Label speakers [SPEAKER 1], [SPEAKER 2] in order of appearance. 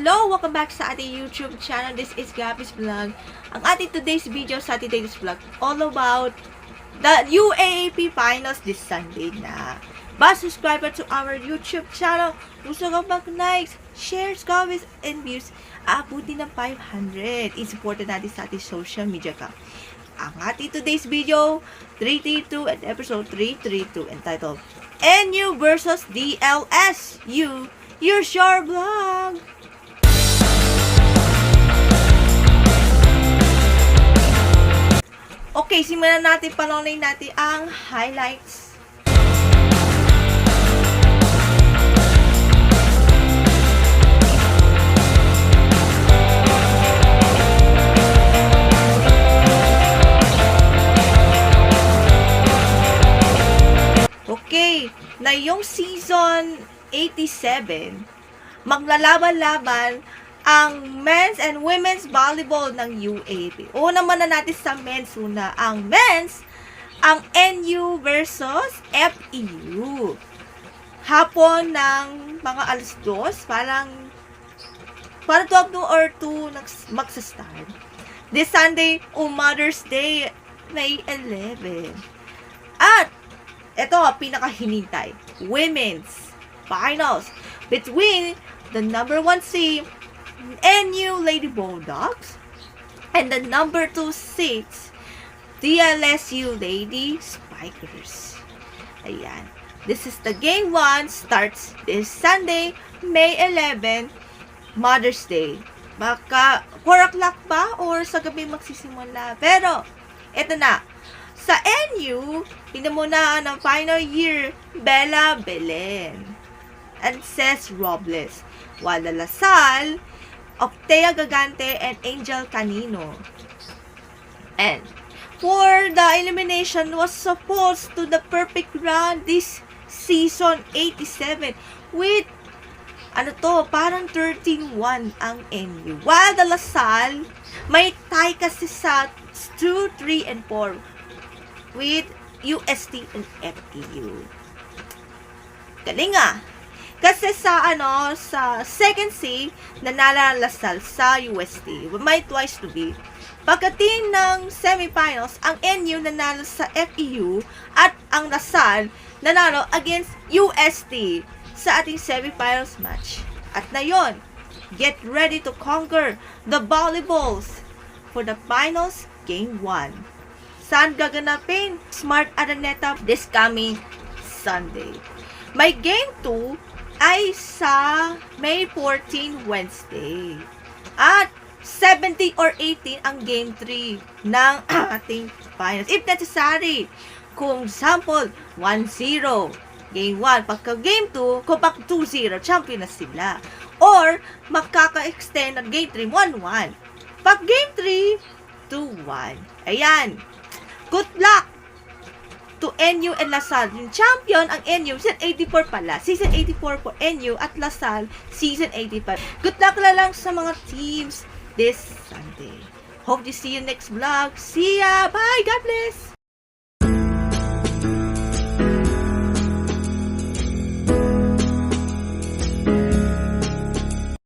[SPEAKER 1] Hello! Welcome back sa ating YouTube channel. This is Gabby's Vlog. Ang ating today's video sa ating today's vlog all about the UAAP finals this Sunday na. Ba, subscriber to our YouTube channel. Gusto ka mag-likes, shares, comments, and views. Aabuti ng 500. I-supportan natin sa ating social media ka. Ang ating today's video, 332 and episode 332 entitled NU versus DLSU. Your Sure Vlog! Okay, simulan natin, panoorin natin ang highlights. Okay, na yung season 87, maglalaban-laban ang men's and women's volleyball ng UAAP. Una muna natin sa men's una. Ang men's, ang NU versus FEU. Hapon ng mga alas 2, parang 12 or 2 magsa-start. This Sunday, Mother's Day, May 11. At, ito, pinakahinintay, women's finals between the number 1 seed NU Lady Bulldogs and the number 2 seeds DLSU Lady Spikers. Ayan. This is the game 1, starts this Sunday, May 11, Mother's Day. Baka 4 o'clock ba or sa gabi magsisimula? Pero, eto na. Sa NU, pinamunaan ng final year, Bella Belen and Cez Robles. While the LaSalle, Octea Gagante and Angel Canino. And for the elimination was supposed to the perfect run this season 87 with parang 13-1 ang NU. While the LaSalle, may tie kasi sa 2, 3, and 4 with UST and FEU. Galing ah! Kasi sa second seed, nanala LaSalle sa UST. May twice to be. Pagdating ng semifinals, ang NU nanalo sa FEU at ang LaSalle nanalo against UST sa ating semifinals match. At na yon, get ready to conquer the volleyballs for the finals game 1. Saan gaganapin? Smart Araneta this coming Sunday. May game 2 ay sa May 14, Wednesday. At 70 or 18 ang game 3 ng ating finals. If necessary, kung sample 1-0, game 1, pagka game 2, kung pag 2-0, champion na sila. Or, makaka-extend ng game 3, 1-1. Pag game 3, 2-1. Ayan. Good luck to NU and LaSalle. Yung champion, ang NU, season 84 pala. Season 84 for NU at LaSalle, season 85. Good luck na lang sa mga teams this Sunday. Hope to see you next vlog. See ya! Bye! God bless!